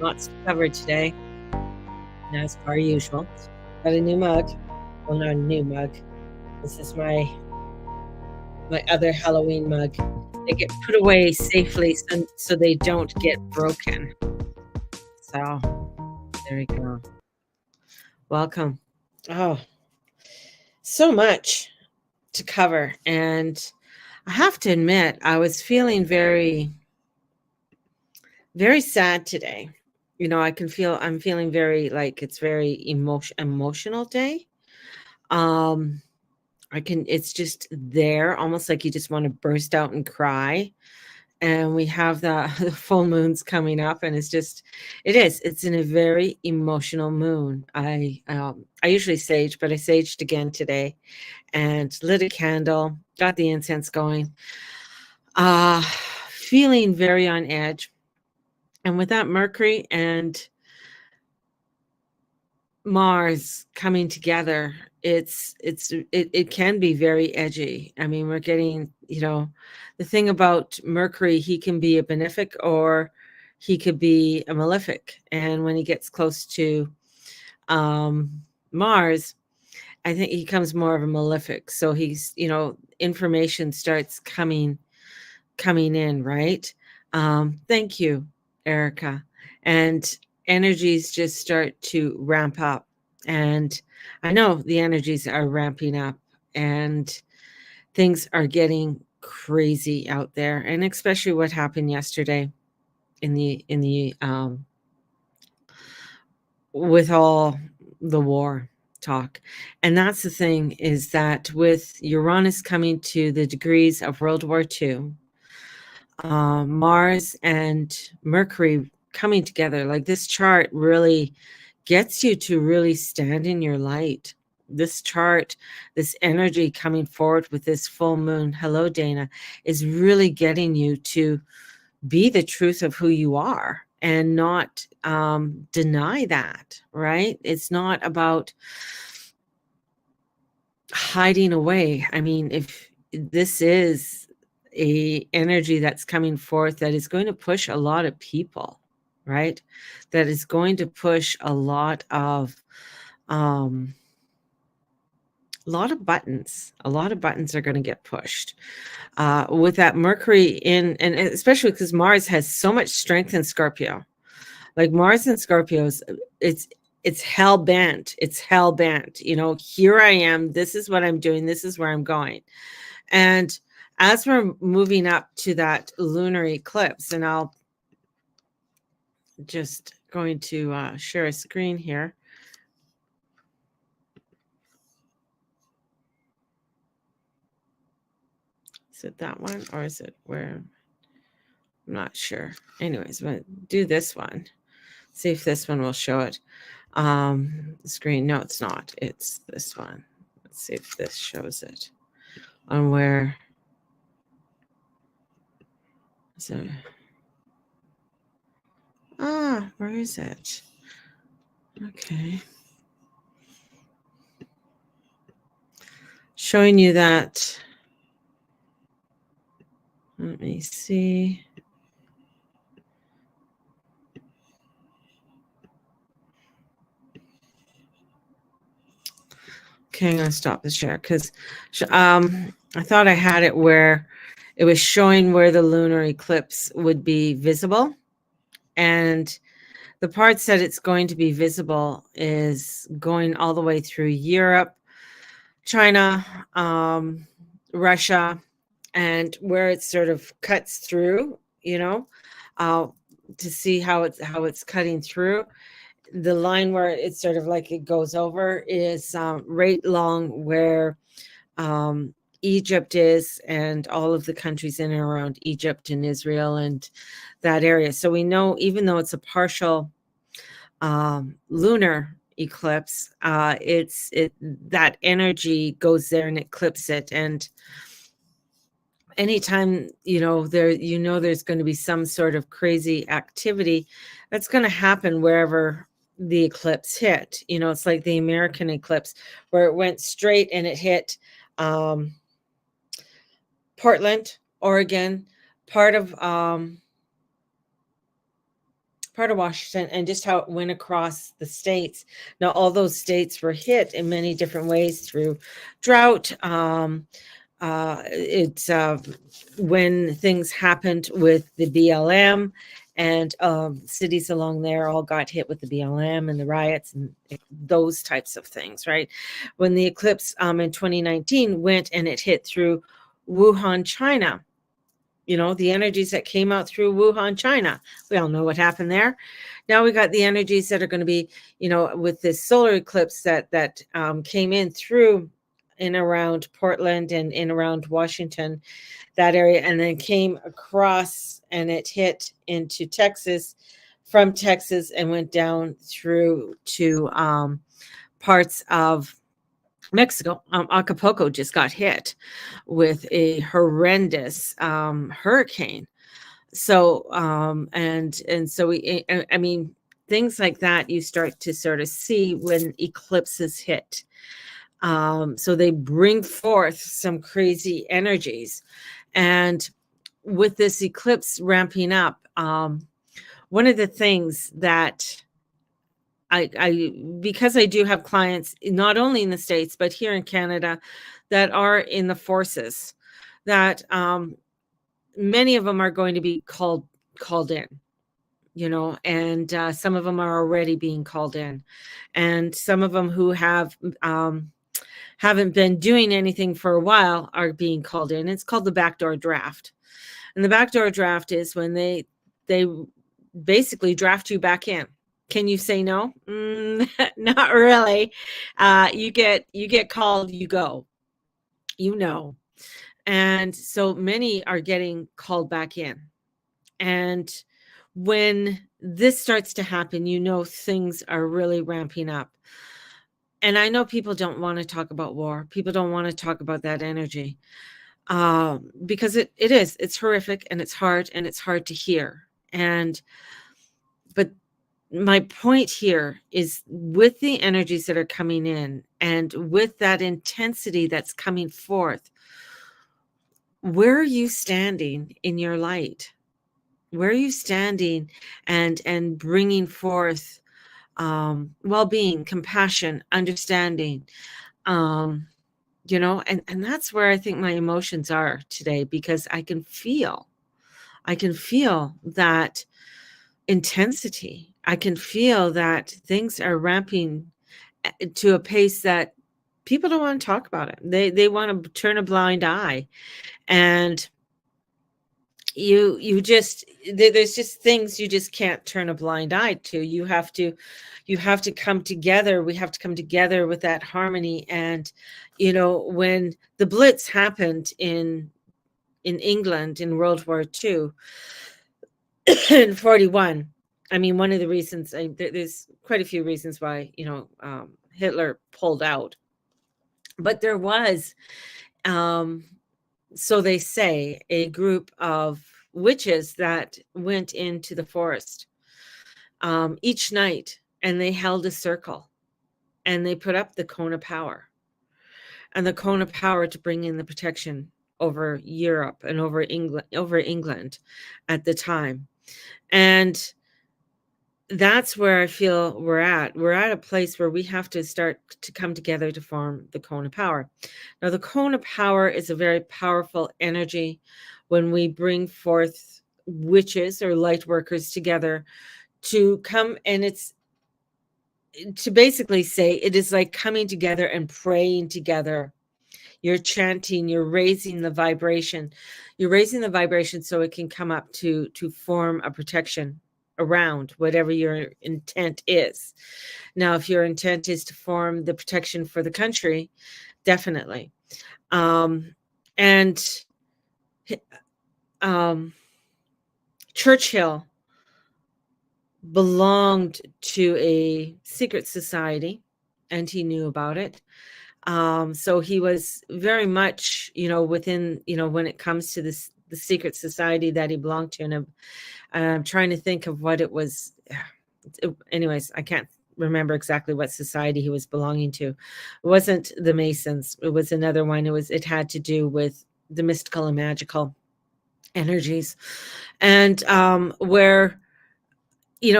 Lots to cover today, as per usual. Got a new mug. Well, not a new mug. This is my other Halloween mug. They get put away safely so they don't get broken. So there we go. Welcome. Oh, so much to cover. And I have to admit, I was feeling very, very sad today. I'm feeling very like it's very emotional day. Um, it's just there, almost like you just want to burst out and cry. And we have the full moons coming up, and it's in a very emotional moon. I usually sage, but I saged again today and lit a candle, got the incense going, uh, feeling very on edge. And with that Mercury and Mars coming together, it can be very edgy. I mean, we're getting, the thing about Mercury, he can be a benefic or he could be a malefic. And when he gets close to Mars, I think he becomes more of a malefic. So he's, information starts coming in, right? Thank you, Erica. And energies just start to ramp up. And I know the energies are ramping up and things are getting crazy out there. And especially what happened yesterday in the with all the war talk. And that's the thing, is that with Uranus coming to the degrees of World War II, Mars and Mercury coming together, like this chart really gets you to really stand in your light. This chart, this energy coming forward with this full moon, hello Dana, is really getting you to be the truth of who you are and not deny that, right? It's not about hiding away. I mean, if this is a energy that's coming forth that is going to push a lot of people, right? That is going to push a lot of buttons. A lot of buttons are going to get pushed with that Mercury in, and especially because Mars has so much strength in Scorpio. Like Mars and Scorpios, it's hell bent. It's hell bent. Here I am. This is what I'm doing. This is where I'm going. And as we're moving up to that lunar eclipse, and I'll just going to share a screen here. Is it that one, or is it where? I'm not sure. Anyways, I'm going to do this one. See if this one will show it. Screen. No, it's not. It's this one. Let's see if this shows it. On where? So, where is it? Okay. Showing you that. Let me see. Okay, I'm going to stop the share because I thought I had it where it was showing where the lunar eclipse would be visible. And the parts that it's going to be visible is going all the way through Europe, China, Russia, and where it sort of cuts through, to see how it's cutting through. The line where it's sort of like it goes over is right along where Egypt is, and all of the countries in and around Egypt and Israel and that area. So we know, even though it's a partial lunar eclipse, that energy goes there and eclipses it. And anytime there's going to be some sort of crazy activity that's going to happen wherever the eclipse hit. It's like the American eclipse, where it went straight and it hit Portland, Oregon, part of part of Washington, and just how it went across the states. Now, all those states were hit in many different ways through drought. It's when things happened with the BLM, and cities along there all got hit with the BLM and the riots and those types of things, right? When the eclipse in 2019 went and it hit through Wuhan, China, the energies that came out through Wuhan, China, we all know what happened there. Now we got the energies that are going to be, with this solar eclipse that came in through in around Portland and in around Washington, that area, and then came across and it hit into Texas, from Texas, and went down through to parts of Mexico. Acapulco just got hit with a horrendous hurricane. So and so I mean, things like that you start to sort of see when eclipses hit. So they bring forth some crazy energies. And with this eclipse ramping up, one of the things that because I do have clients not only in the States but here in Canada that are in the forces, that many of them are going to be called in, and some of them are already being called in, and some of them who haven't been doing anything for a while are being called in. It's called the backdoor draft. And the backdoor draft is when they basically draft you back in. Can you say no? Not really. You get called, you go. And so many are getting called back in. And when this starts to happen, things are really ramping up. And I know people don't want to talk about war. People don't want to talk about that energy, because it's horrific and it's hard to hear. But my point here is, with the energies that are coming in and with that intensity that's coming forth, where are you standing in your light? Where are you standing and bringing forth well-being, compassion, understanding, and that's where I think my emotions are today, because I can feel that intensity. I can feel that things are ramping to a pace that people don't want to talk about it. They want to turn a blind eye, and there's just things you just can't turn a blind eye to. You have to come together. We have to come together with that harmony. And when the Blitz happened in England in World War II in 41, I mean, one of the reasons, there's quite a few reasons why Hitler pulled out, but there was so they say, a group of witches that went into the forest each night, and they held a circle, and they put up the cone of power, to bring in the protection over Europe and over England at the time. And that's where I feel we're at. We're at a place where we have to start to come together to form the cone of power. Now, the cone of power is a very powerful energy when we bring forth witches or light workers together to come, and it's to basically say it is like coming together and praying together. You're chanting, you're raising the vibration. You're raising the vibration so it can come up to form a protection around whatever your intent is. Now, if your intent is to form the protection for the country, definitely. And Churchill belonged to a secret society, and he knew about it. So he was very much, within, when it comes to the secret society that he belonged to. And I'm trying to think of what it was. Anyways, I can't remember exactly what society he was belonging to. It wasn't the Masons. It was another one. It had to do with the mystical and magical energies. And where,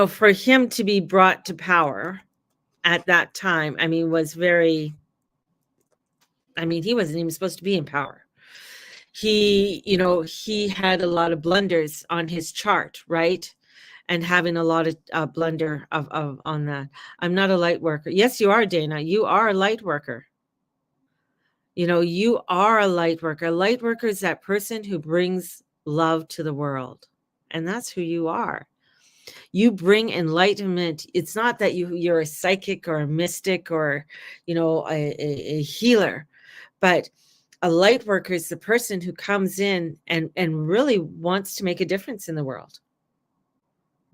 for him to be brought to power at that time, I mean, was very, I mean, he wasn't even supposed to be in power. He had a lot of blunders on his chart, right? And having a lot of blunder of on that. I'm not a light worker. Yes, you are, Dana. You are a light worker. You are a light worker. A light worker is that person who brings love to the world. And that's who you are. You bring enlightenment. It's not that you're a psychic or a mystic or, a healer, but a light worker is the person who comes in and really wants to make a difference in the world.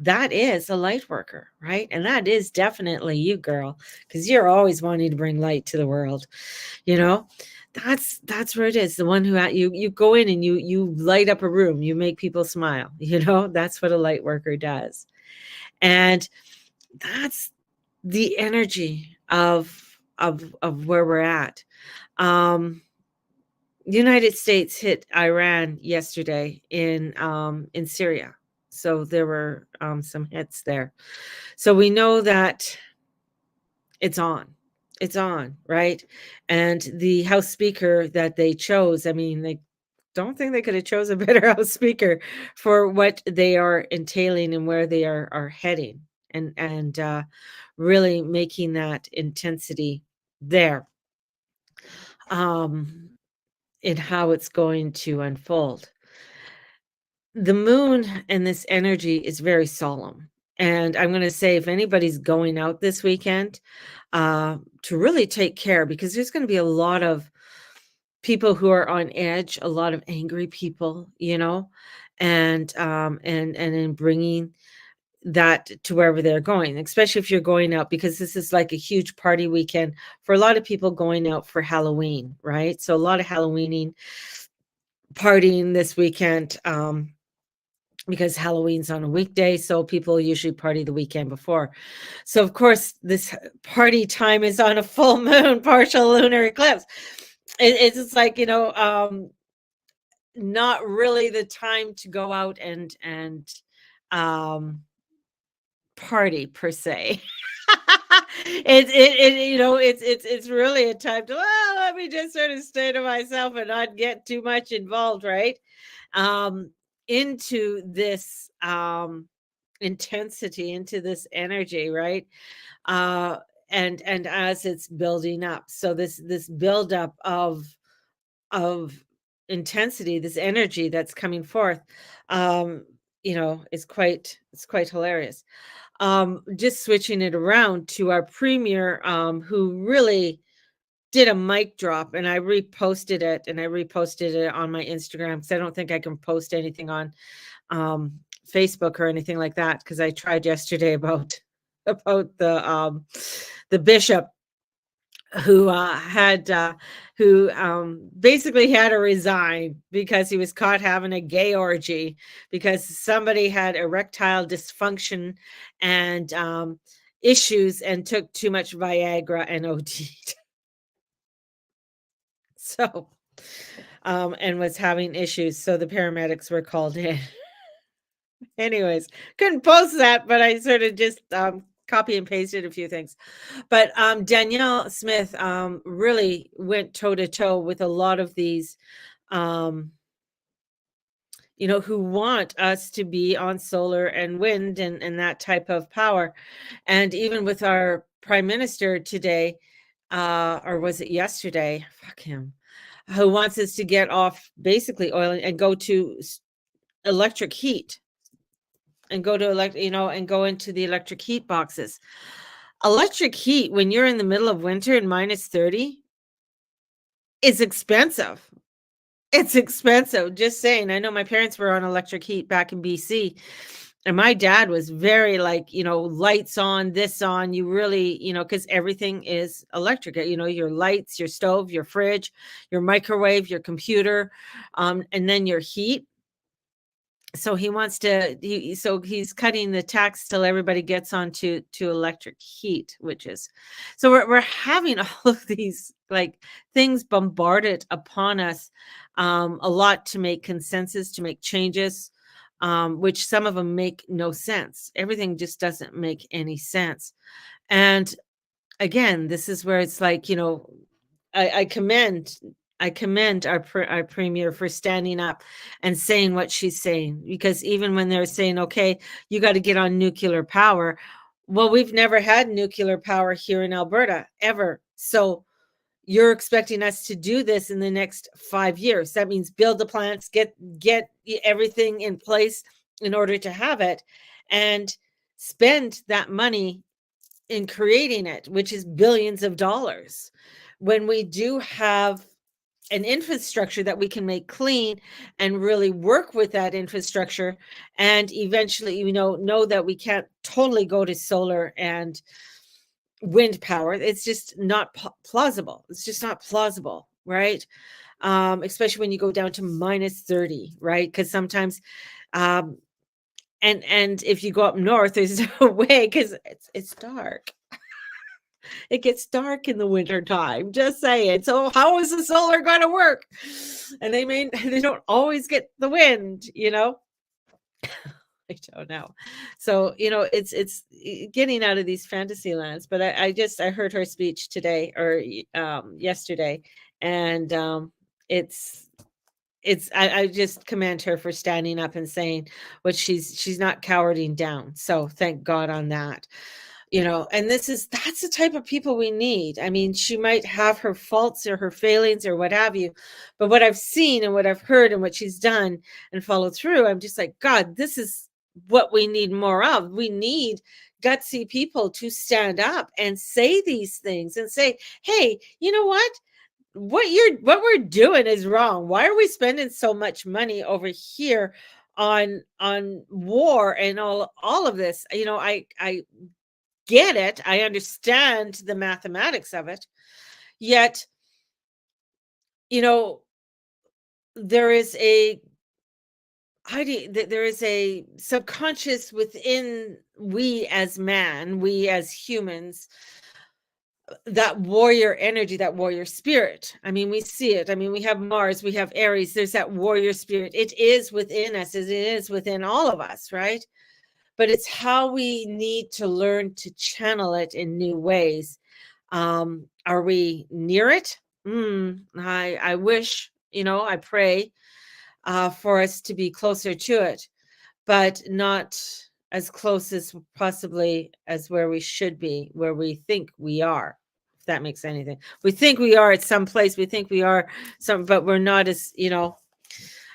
That is a light worker, right? And that is definitely you, girl, because you're always wanting to bring light to the world. You know, that's where it is. The one who you go in and you light up a room, you make people smile. That's what a light worker does, and that's the energy of where we're at. United States hit Iran yesterday in Syria. So there were some hits there. So we know that it's on. It's on, right? And the House Speaker that they chose, I mean, they don't think they could have chose a better House Speaker for what they are entailing and where they are heading, and really making that intensity there. In how it's going to unfold. The moon and this energy is very solemn. And I'm going to say, if anybody's going out this weekend, to really take care, because there's going to be a lot of people who are on edge, a lot of angry people, and in bringing that to wherever they're going, especially if you're going out, because this is like a huge party weekend for a lot of people going out for Halloween, right? So a lot of Halloweening, partying this weekend, because Halloween's on a weekday, so people usually party the weekend before. So of course, this party time is on a full moon, partial lunar eclipse. It's just like, not really the time to go out and party per se. It's really a time to, well, let me just sort of stay to myself and not get too much involved, right? Into this intensity, into this energy, right? uh and as it's building up, so this buildup of intensity, this energy that's coming forth, it's quite hilarious. Just switching it around to our premier, who really did a mic drop, and I reposted it on my Instagram, because I don't think I can post anything on Facebook or anything like that, because I tried yesterday about the bishop who basically had to resign because he was caught having a gay orgy, because somebody had erectile dysfunction and issues and took too much Viagra and OD'd. So, and was having issues, so the paramedics were called in. Anyways, couldn't post that, but I sort of just copy and pasted a few things. But Danielle Smith really went toe to toe with a lot of these, who want us to be on solar and wind and that type of power. And even with our prime minister today, or was it yesterday? Fuck him. Who wants us to get off basically oil and go to electric heat, and go to and go into the electric heat boxes. Electric heat, when you're in the middle of winter and -30, is expensive. It's expensive. Just saying. I know my parents were on electric heat back in BC. And my dad was very like, lights on, this on, you really, because everything is electric, your lights, your stove, your fridge, your microwave, your computer, and then your heat. So so he's cutting the tax till everybody gets on to electric heat, which is, so we're having all of these like things bombarded upon us, a lot to make consensus, to make changes, which some of them make no sense. Everything just doesn't make any sense. And again, this is where it's like, I commend our premier for standing up and saying what she's saying, because even when they're saying, okay, you got to get on nuclear power. Well, we've never had nuclear power here in Alberta ever. So you're expecting us to do this in the next 5 years. That means build the plants, get everything in place in order to have it, and spend that money in creating it, which is billions of dollars, when we do have an infrastructure that we can make clean and really work with that infrastructure, and eventually, know that we can't totally go to solar and wind power. It's just not plausible. It's just not plausible, right? Especially when you go down to minus 30, right? Because sometimes, um, and if you go up north, there's no way, because it's dark. It gets dark in the winter time. Just saying. So how is the solar going to work? And they don't always get the wind, I don't know. So, it's getting out of these fantasy lands. But I heard her speech today, or yesterday, and it's I just commend her for standing up and saying what she's not cowarding down. So thank God on that. And that's the type of people we need. I mean, she might have her faults or her failings or what have you, but what I've seen and what I've heard and what she's done and followed through, I'm just like, God, this is what we need more of. We need gutsy people to stand up and say these things and say, hey, you know what we're doing is wrong. Why are we spending so much money over here on war and all of this? I get it. I understand the mathematics of it. Yet, you know, there is a there is a subconscious within we as humans, that warrior energy, that warrior spirit. I mean, we see it. I mean, we have Mars, we have Aries. There's that warrior spirit. It is within us, as it is within all of us, right? But it's how we need to learn to channel it in new ways. Are we near it? I wish, I pray for us to be closer to it, but not as close as possibly as where we should be, where we think we are. If that makes anything. We think we are at some place. We think we are but we're not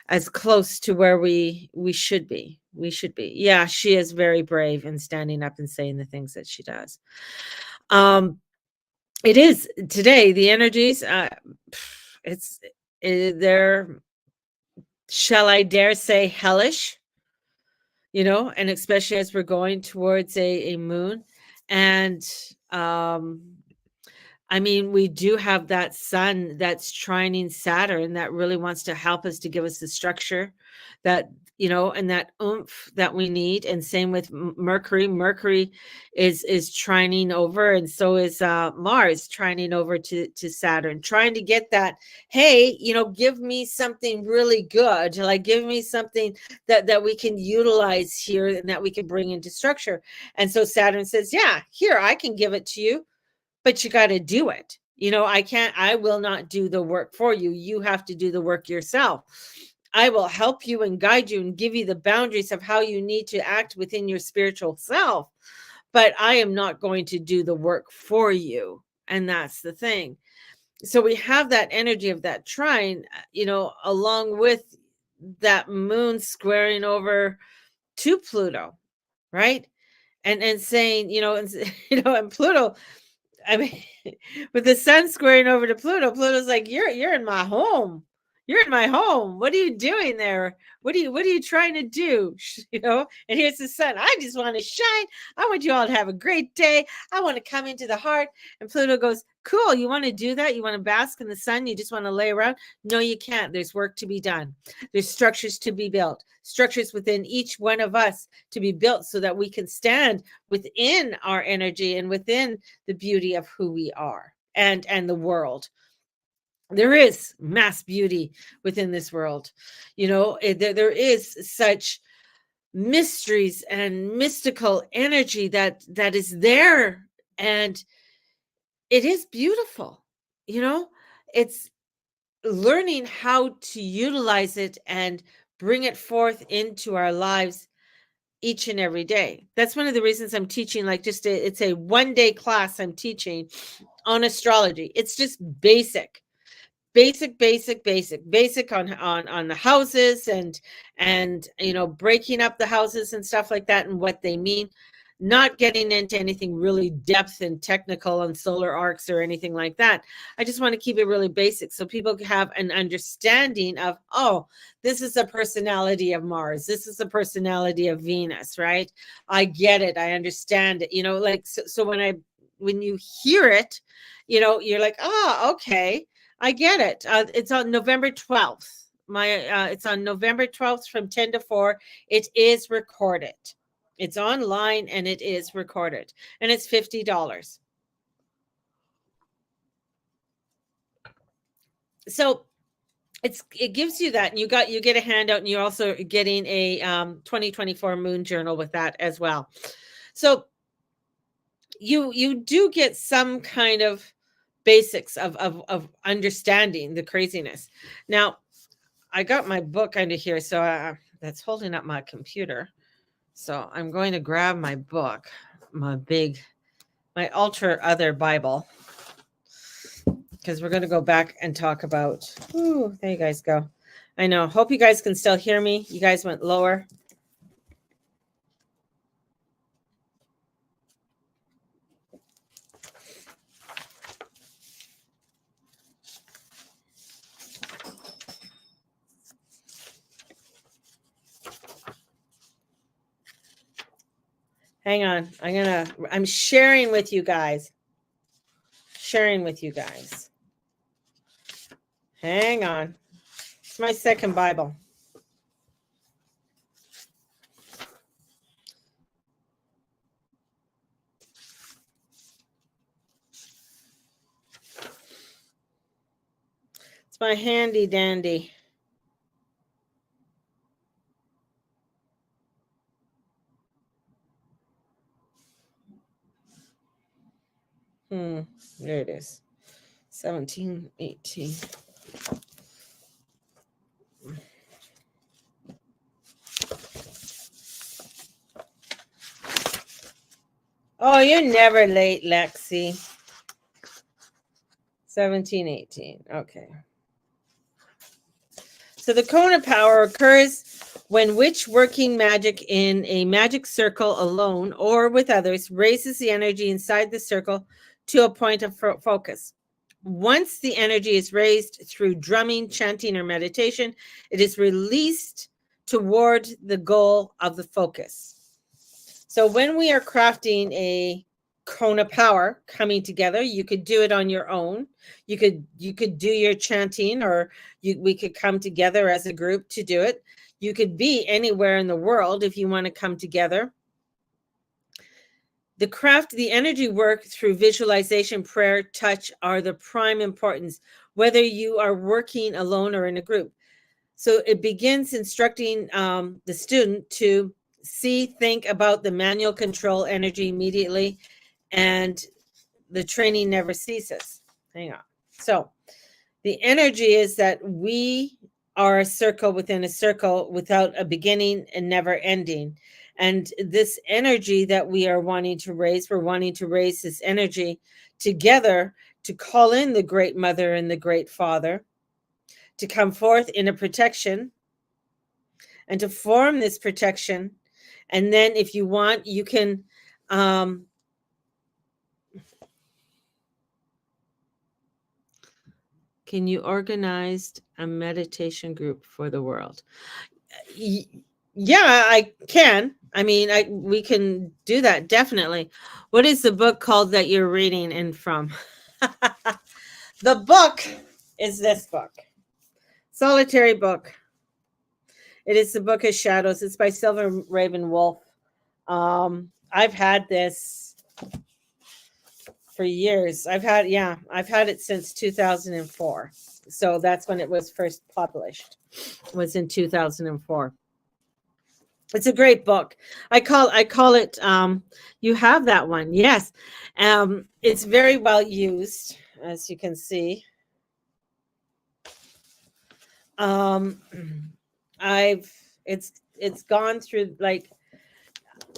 as close to where we should be. We should be. Yeah, she is very brave in standing up and saying the things that she does. It is today, the energies, it's they're, shall I dare say, hellish, and especially as we're going towards a moon. And I mean, we do have that sun that's trining Saturn that really wants to help us, to give us the structure that, and that oomph that we need. And same with Mercury. Mercury is trining over, and so is Mars trining over to Saturn, trying to get that, hey, give me something really good, like give me something that we can utilize here and that we can bring into structure. And so Saturn says, yeah, here, I can give it to you, but you got to do it. I will not do the work for you. You have to do the work yourself. I will help you and guide you and give you the boundaries of how you need to act within your spiritual self. But I am not going to do the work for you. And that's the thing. So we have that energy of that trine, along with that moon squaring over to Pluto, right? And saying, and Pluto, I mean, with the sun squaring over to Pluto, Pluto's like, you're in my home. You're in my home. What are you doing there? What are you trying to do? And here's the sun. I just want to shine. I want you all to have a great day. I want to come into the heart. And Pluto goes, cool. You want to do that? You want to bask in the sun? You just want to lay around? No, you can't. There's work to be done. There's structures to be built, structures within each one of us to be built so that we can stand within our energy and within the beauty of who we are and the world. There is mass beauty within this world. There is such mysteries and mystical energy that is there, and it is beautiful. You know, it's learning how to utilize it and bring it forth into our lives each and every day. That's one of the reasons I'm teaching, like, it's a 1-day class I'm teaching on astrology. It's just basic on the houses, and breaking up the houses and stuff like that and what they mean, not getting into anything really depth and technical on solar arcs or anything like that. I just want to keep it really basic so people have an understanding of, oh, this is a personality of Mars, this is a personality of Venus, right? I get it, I understand it, like, so when you hear it, you're like, oh, okay, I get it. It's on November 12th. It's on November 12th from 10 to 4. It is recorded. It's online and it is recorded. And it's $50. So it gives you that, and you get a handout, and you're also getting a 2024 moon journal with that as well. So you do get some kind of basics of understanding the craziness. Now, I got my book under here, so that's holding up my computer. So I'm going to grab my book, my ultra other Bible, because we're going to go back and talk about. Ooh, there you guys go. I know. Hope you guys can still hear me. You guys went lower. Hang on. I'm sharing with you guys. Hang on. It's my second Bible. It's my handy dandy. There it is. 17, 18. Oh, you're never late, Lexi. 17, 18. Okay. So the cone of power occurs when which working magic in a magic circle alone or with others raises the energy inside the circle to a point of focus. Once the energy is raised through drumming, chanting, or meditation, it is released toward the goal of the focus. So when we are crafting a cone of power coming together, you could do it on your own. You could do your chanting, or we could come together as a group to do it. You could be anywhere in the world if you want to come together. The energy work through visualization, prayer, touch are the prime importance, whether you are working alone or in a group. So it begins instructing the student to see, think about the manual control energy immediately, and the training never ceases. Hang on. So the energy is that we are a circle within a circle without a beginning and never ending. And this energy that we are wanting to raise, we're wanting to raise this energy together to call in the Great Mother and the Great Father to come forth in a protection and to form this protection. And then if you want, you can you organize a meditation group for the world? Yeah, I can. I mean, we can do that, definitely. What is the book called that you're reading in from? The book is this book, Solitary Book. It is the Book of Shadows. It's by Silver Raven Wolf. I've had this for years. I've had it since 2004. So that's when it was first published. It was in 2004. It's a great book. I call it you have that one. Yes. It's very well used, as you can see. Um I've it's gone through like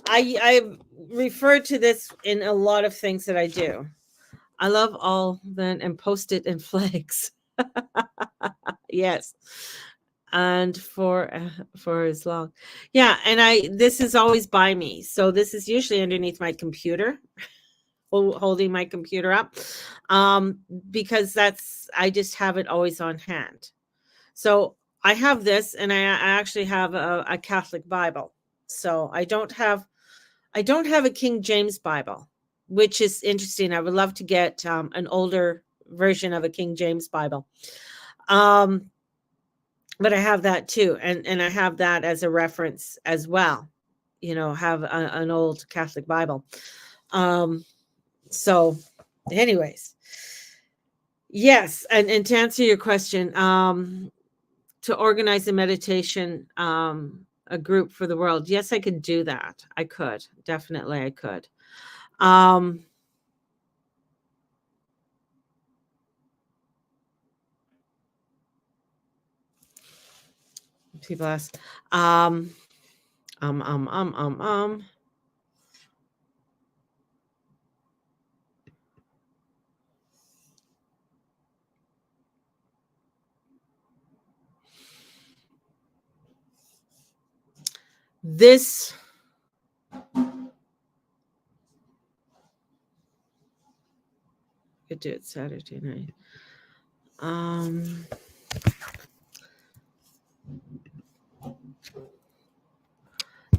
I refer to this in a lot of things that I do. I love all then and post-it and flags. Yes. And for as long. Yeah, and I this is always by me. So this is usually underneath my computer, holding my computer up. Um because that's I just have it always on hand. So I have this and I actually have a Catholic Bible. So I don't have a King James Bible, which is interesting. I would love to get an older version of a King James Bible. Um, but I have that too, and I have that as a reference as well. Have an old Catholic Bible. Um, so, anyways, yes, and to answer your question, to organize a meditation, a group for the world. Yes, I could do that. I could definitely. I could. Um, People ask, um, um, um, um, um, um. This could do it Saturday night. Um,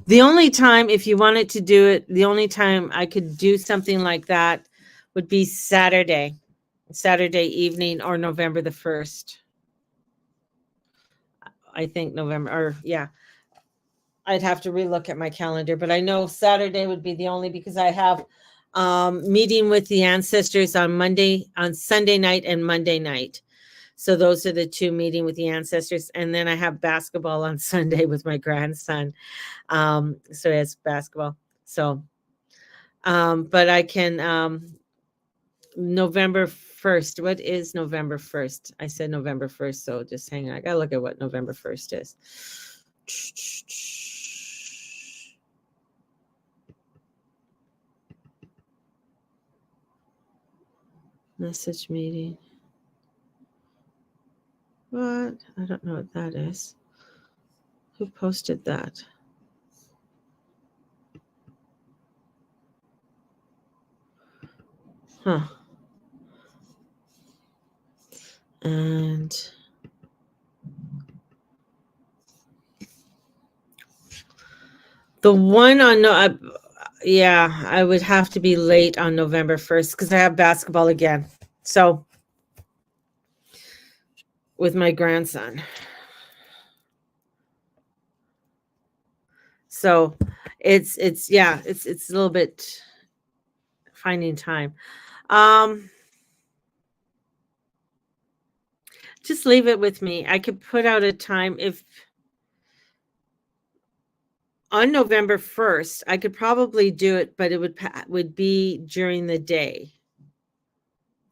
the only time, if you wanted to do it, the only time I could do something like that would be Saturday evening or November the 1st. I think November, or yeah, I'd have to relook at my calendar, but I know Saturday would be the only because I have meeting with the ancestors on Sunday night and Monday night. So those are the two meeting with the ancestors. And then I have basketball on Sunday with my grandson. So he has basketball. So, but I can, November 1st. What is November 1st? I said November 1st. So just hang on. I got to look at what November 1st is. Message meeting. What? I don't know what that is. Who posted that? Huh. And the one on yeah, I would have to be late on November 1st because I have basketball again. So with my grandson. So it's yeah, it's a little bit finding time. Um just leave it with me. I could put out a time if on November 1st, I could probably do it, but it would be during the day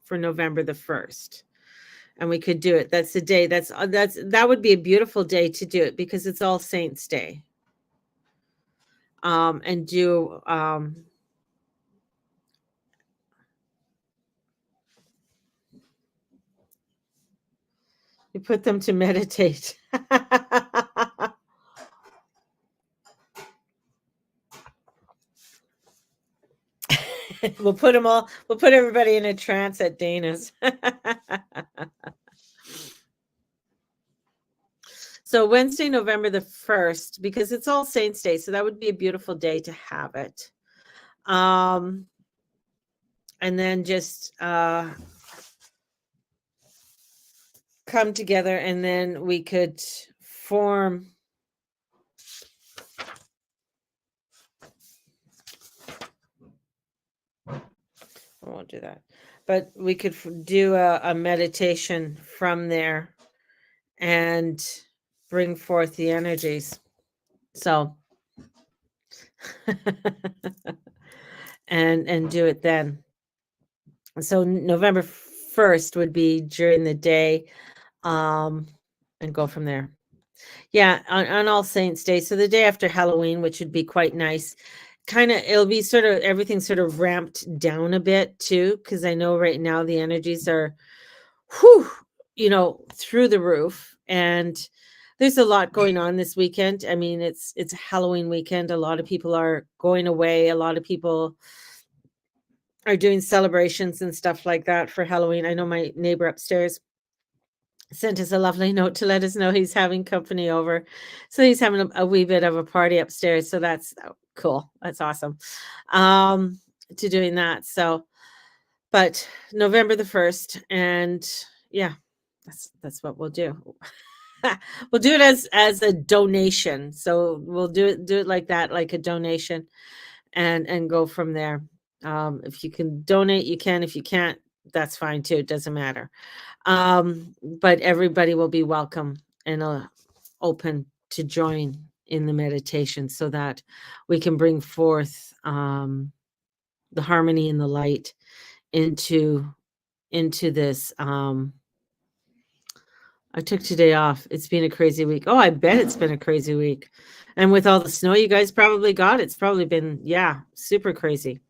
for November the 1st. And we could do it. That's the day. That would be a beautiful day to do it because it's All Saints Day. And do you put them to meditate. We'll put everybody in a trance at Dana's. So Wednesday, November the 1st, because it's All Saints Day, so that would be a beautiful day to have it. And then just come together, and then we could form. I won't do that, but we could do a meditation from there and bring forth the energies. So and do it then. So November 1st would be during the day, um, and go from there. Yeah, on All Saints Day, so the day after Halloween, which would be quite nice. Kinda it'll be sort of everything sort of ramped down a bit too, because I know right now the energies are, whew, through the roof, and there's a lot going on this weekend. I mean, it's a Halloween weekend, a lot of people are going away, a lot of people are doing celebrations and stuff like that for Halloween. I know my neighbor upstairs sent us a lovely note to let us know he's having company over. So he's having a wee bit of a party upstairs. So that's cool. That's awesome. Um, to doing that. So, but November the 1st, and yeah, that's what we'll do. We'll do it as a donation. So we'll do it like that, like a donation, and go from there. If you can donate, you can. If you can't, that's fine too. It doesn't matter. But everybody will be welcome and open to join in the meditation so that we can bring forth the harmony and the light into this. I took today off. It's been a crazy week. Oh, I bet it's been a crazy week. And with all the snow you guys probably got, it's probably been, yeah, super crazy.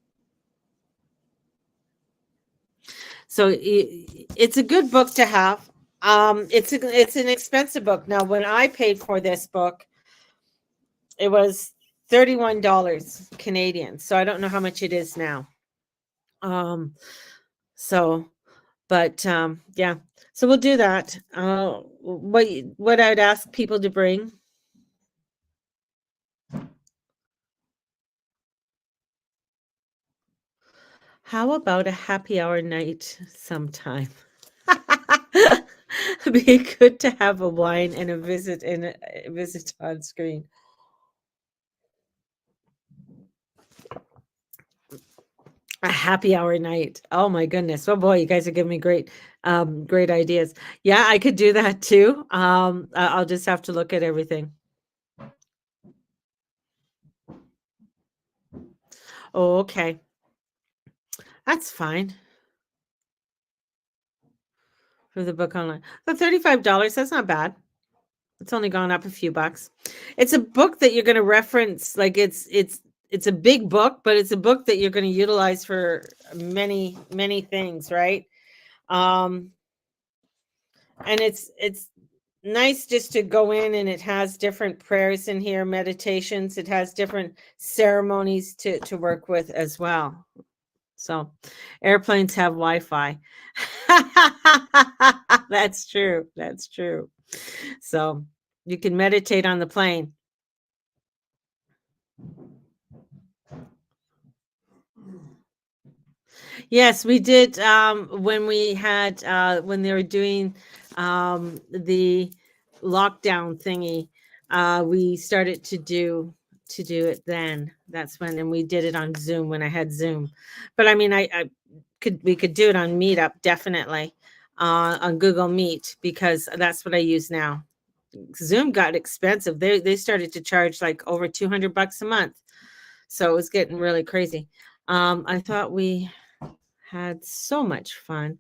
So it's a good book to have. It's an expensive book. Now, when I paid for this book, it was $31 Canadian. So I don't know how much it is now. So, but yeah. So we'll do that. What I'd ask people to bring. How about a happy hour night sometime? It'd be good to have a wine and a visit on screen. A happy hour night. Oh my goodness. Oh boy, you guys are giving me great ideas. Yeah, I could do that too. I'll just have to look at everything. Oh, okay. That's fine for the book online. The $35, that's not bad. It's only gone up a few bucks. It's a book that you're going to reference. Like it's a big book, but it's a book that you're going to utilize for many things, right? Um, and it's nice just to go in, and it has different prayers in here, meditations. It has different ceremonies to work with as well. So airplanes have Wi-Fi. That's true. That's true. So you can meditate on the plane. Yes, we did, when we had, when they were doing, the lockdown thingy, we started to do it then. That's when, and we did it on Zoom when I had Zoom. But I mean, we could do it on Meetup, definitely, on Google Meet, because that's what I use now. Zoom got expensive. They started to charge like over $200 a month. So it was getting really crazy. I thought we had so much fun.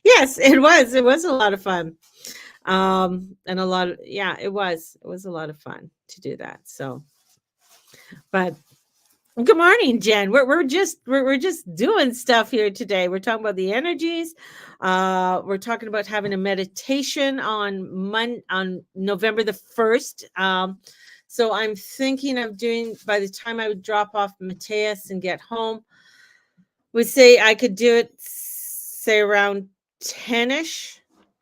Yes, it was. It was a lot of fun. And a lot of, yeah, it was a lot of fun to do that. So, but good morning, Jen. We're just doing stuff here today. We're talking about the energies. We're talking about having a meditation on November the 1st. So I'm thinking of doing, by the time I would drop off Mateus and get home, we say I could do it, say around 10ish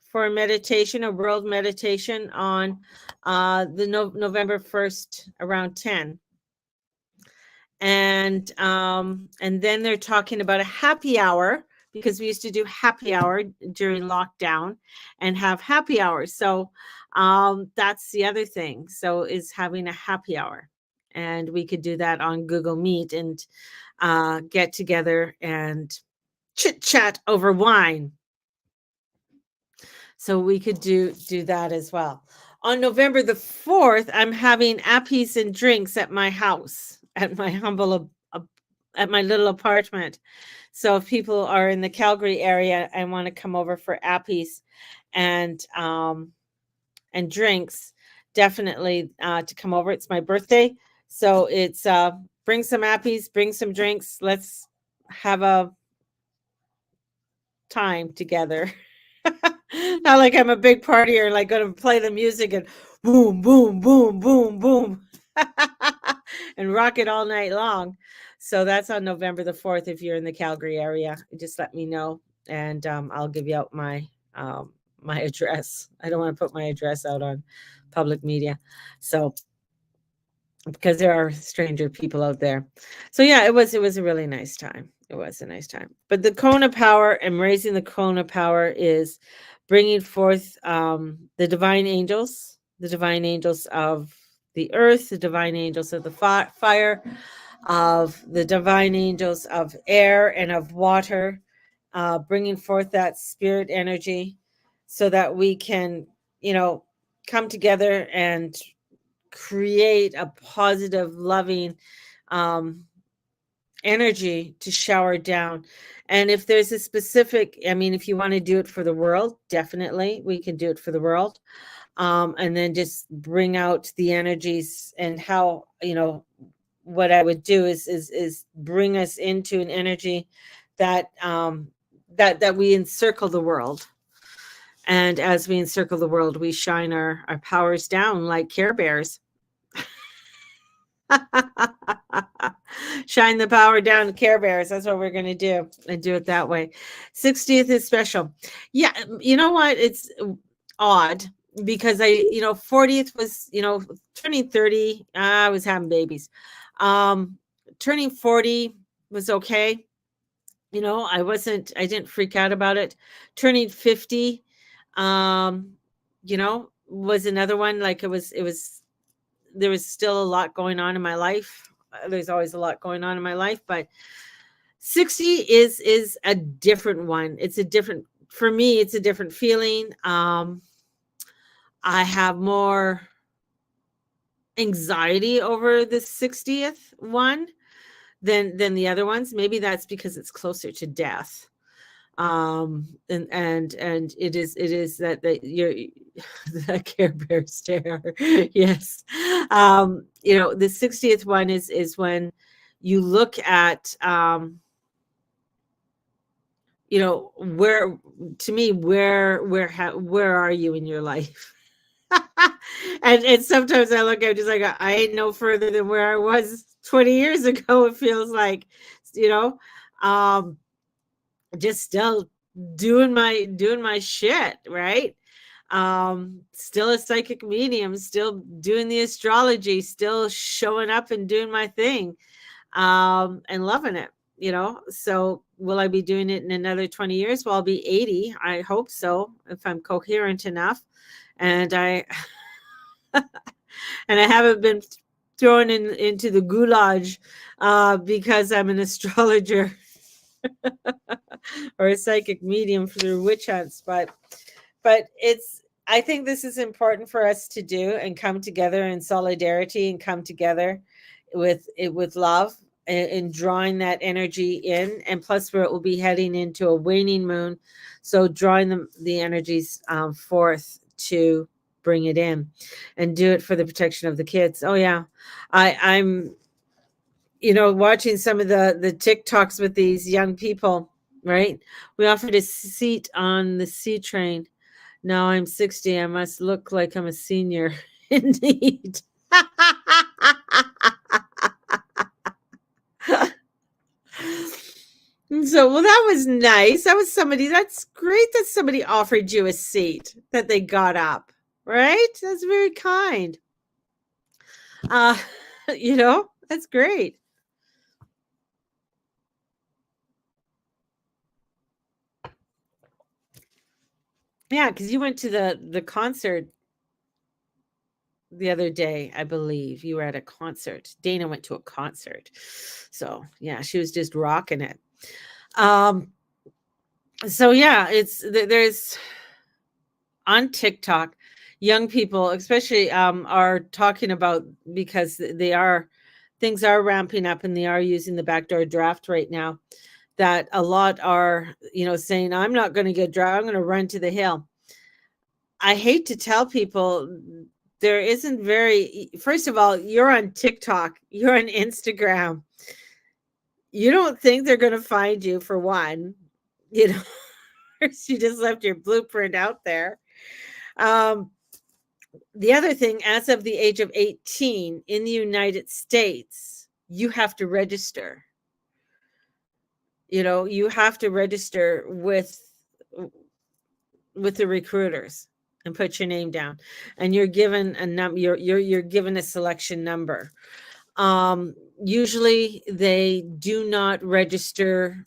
for a meditation, a world meditation on the November 1st around 10. And then they're talking about a happy hour, because we used to do happy hour during lockdown and have happy hours. So that's the other thing. So is having a happy hour, and we could do that on Google Meet and get together and chit chat over wine. So we could do that as well. On November the 4th, I'm having appies and drinks at my house, at my at my little apartment. So if people are in the Calgary area and want to come over for appies and drinks, definitely to come over. It's my birthday, so it's bring some appies, bring some drinks. Let's have a time together. Not like I'm a big partier, like gonna play the music and boom, boom, boom, boom, boom, and rock it all night long. So that's on November the 4th. If you're in the Calgary area, just let me know, and I'll give you out my address. I don't want to put my address out on public media, so because there are stranger people out there. So yeah, it was a really nice time. It was a nice time. But the Kona power and raising the Kona power is bringing forth the divine angels, of the earth, the divine angels of the fire, of the divine angels of air and of water, bringing forth that spirit energy so that we can, come together and create a positive, loving energy to shower down. And if there's a specific, I mean, if you want to do it for the world, definitely we can do it for the world. And then just bring out the energies and how, what I would do is bring us into an energy that that we encircle the world. And as we encircle the world, we shine our powers down like Care Bears. Shine the power down to Care Bears. That's what we're going to do, and do it that way. 60th is special. Yeah, you know what? It's odd because 40th was, turning 30. I was having babies. Turning 40 was okay. I didn't freak out about it. Turning 50, was another one. Like there was still a lot going on in my life. There's always a lot going on in my life, but 60 is a different one. It's a different, for me, it's a different feeling. I have more anxiety over the 60th one than the other ones. Maybe that's because it's closer to death. And it is that you're the Care Bear stare. Yes. The 60th one is when you look at where, to me, where are you in your life? and sometimes I look at just like I ain't no further than where I was 20 years ago. It feels like, um just still doing my shit, right? Still a psychic medium, still doing the astrology, still showing up and doing my thing, and loving it. So will I be doing it in another 20 years? Well, I'll be 80. I hope so, if I'm coherent enough, and I and I haven't been thrown into the goulash because I'm an astrologer or a psychic medium through witch hunts. But I think this is important for us to do and come together in solidarity and come together with love, and drawing that energy in. And plus, where it will be heading into a waning moon, so drawing the energies forth to bring it in, and do it for the protection of the kids. Oh yeah, I'm watching some of the TikToks with these young people, right? We offered a seat on the C train. Now I'm 60. I must look like I'm a senior. Indeed. So, well, that was nice. That's great that somebody offered you a seat, that they got up, right? That's very kind. Uh, that's great. Yeah, because you went to the concert the other day, I believe. You were at a concert. Dana went to a concert. So, yeah, she was just rocking it. So yeah, there's on TikTok, young people, especially, are talking about, because they are things are ramping up and they are using the backdoor draft right now, that a lot are, saying, I'm not going to get draft. I'm going to run to the hill. I hate to tell people, there isn't first of all, you're on TikTok, you're on Instagram. You don't think they're going to find you, for one, you know, you just left your blueprint out there. Um, the other thing, as of the age of 18 in the United States, you have to register. You have to register with the recruiters and put your name down, and you're given a number. You're given a selection number. Usually, they do not register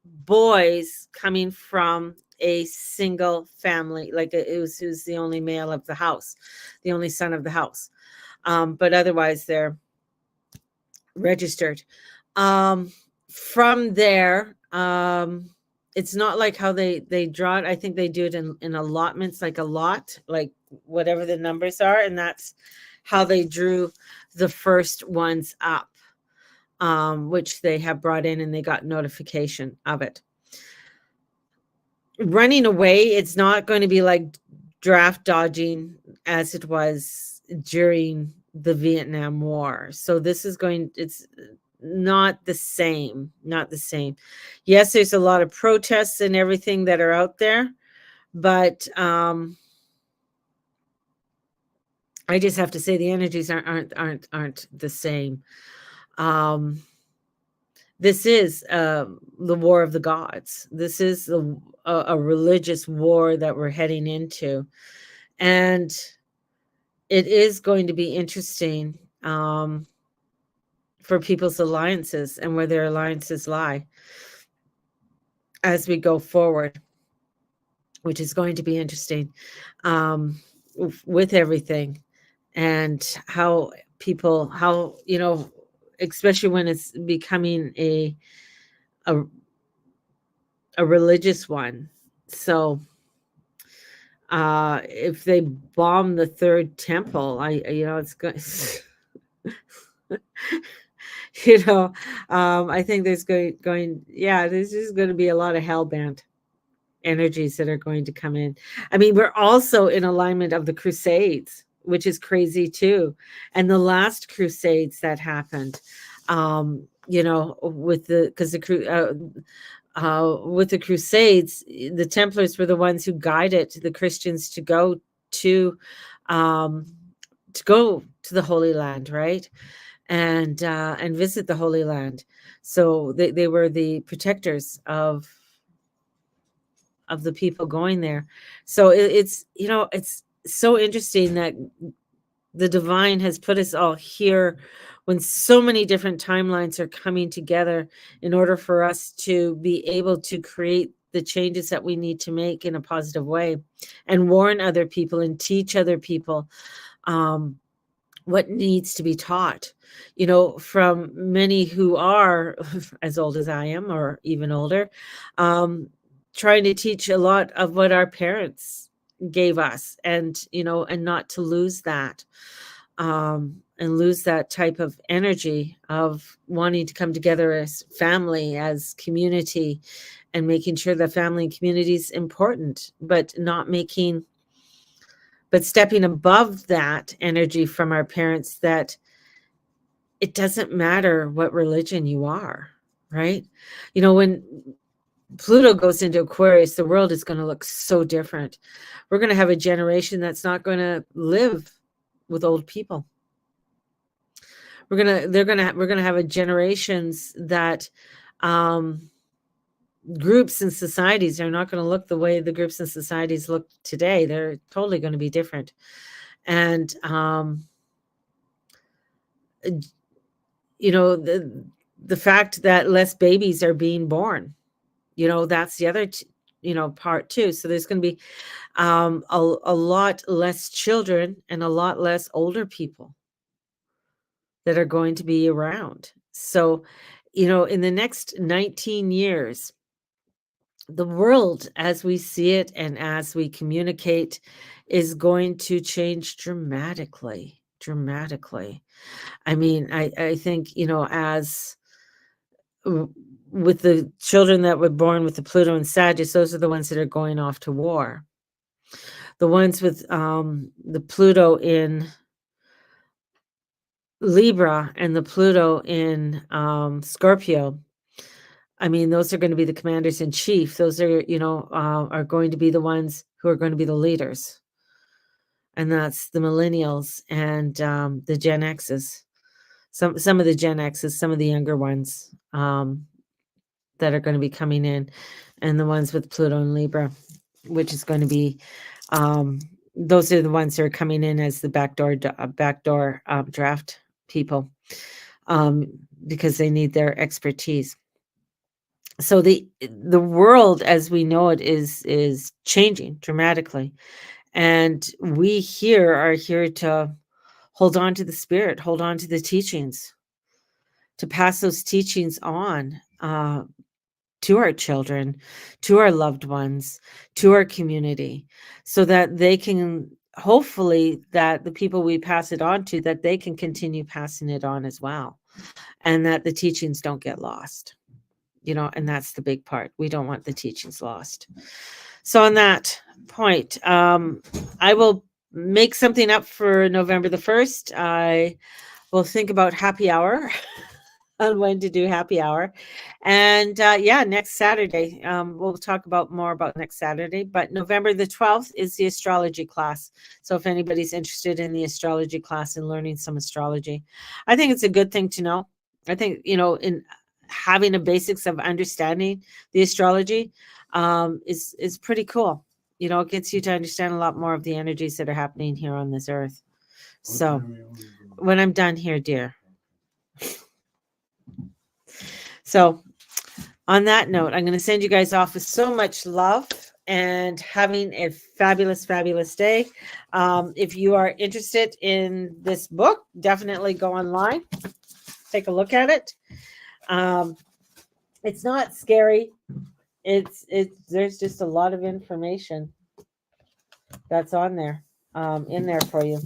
boys coming from a single family, like it was the only male of the house, the only son of the house. But otherwise, they're registered. From there, it's not like how they draw it. I think they do it in allotments, like a lot, like whatever the numbers are, and that's how they drew the first ones up, which they have brought in, and they got notification of it. Running away, it's not going to be like draft dodging as it was during the Vietnam War. So it's not the same, not the same. Yes, there's a lot of protests and everything that are out there, but I just have to say the energies aren't the same. This is the war of the gods. This is a religious war that we're heading into, and it is going to be interesting, for people's alliances and where their alliances lie as we go forward, which is going to be interesting, with everything, and how people, especially when it's becoming a, a religious one. So if they bomb the third temple, it's going I think there's there's just going to be a lot of hellbent energies that are going to come in. I mean, we're also in alignment of the Crusades, which is crazy too. And the last Crusades that happened, with with the Crusades, the Templars were the ones who guided the Christians to go to the Holy Land, right? And visit the Holy Land. So they were the protectors of the people going there. So it's so interesting that the divine has put us all here when so many different timelines are coming together in order for us to be able to create the changes that we need to make in a positive way, and warn other people and teach other people what needs to be taught, from many who are as old as I am, or even older, trying to teach a lot of what our parents gave us, and not to lose that, and lose that type of energy of wanting to come together as family, as community, and making sure the family and community is important, but stepping above that energy from our parents, that it doesn't matter what religion you are, right? When Pluto goes into Aquarius, the world is going to look so different. We're going to have a generation that's not going to live with old people. We're going to have a generations that groups and societies are not going to look the way the groups and societies look today. They're totally going to be different. And the fact that less babies are being born, that's the other part too. So there's going to be a lot less children and a lot less older people that are going to be around. So in the next 19 years, the world as we see it and as we communicate is going to change dramatically. I mean, I think, as with the children that were born with the Pluto and Sagittarius, those are the ones that are going off to war. The ones with the Pluto in Libra and the Pluto in Scorpio, I mean, those are going to be the commanders in chief. Those are, are going to be the ones who are going to be the leaders. And that's the millennials and the Gen X's. Some of the Gen X's, some of the younger ones that are going to be coming in, and the ones with Pluto and Libra, which is going to be those are the ones that are coming in as the backdoor draft people, because they need their expertise. So the world as we know it is changing dramatically, and we here are here to hold on to the spirit, hold on to the teachings, to pass those teachings on to our children, to our loved ones, to our community, so that they can, hopefully, that the people we pass it on to, that they can continue passing it on as well, and that the teachings don't get lost, and that's the big part. We don't want the teachings lost. So on that point, I will make something up for November the 1st. I will think about happy hour on when to do happy hour. And next Saturday, we'll talk about more about next Saturday, but November the 12th is the astrology class. So if anybody's interested in the astrology class and learning some astrology, I think it's a good thing to know. I think, in having the basics of understanding the astrology is pretty cool. It gets you to understand a lot more of the energies that are happening here on this earth. So when I'm done here, dear. So on that note, I'm going to send you guys off with so much love and having a fabulous, fabulous day. If you are interested in this book, definitely go online, take a look at it. It's not scary. There's just a lot of information that's on there, in there for you.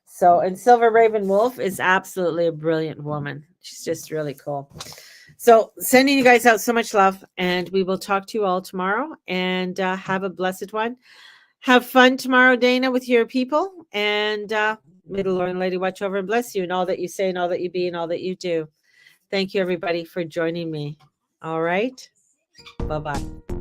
So, and Silver Raven Wolf is absolutely a brilliant woman. She's just really cool. So sending you guys out so much love, and we will talk to you all tomorrow, and have a blessed one. Have fun tomorrow, Dana, with your people, and may the Lord and Lady watch over and bless you in all that you say and all that you be and all that you do. Thank you, everybody, for joining me. All right. Bye-bye.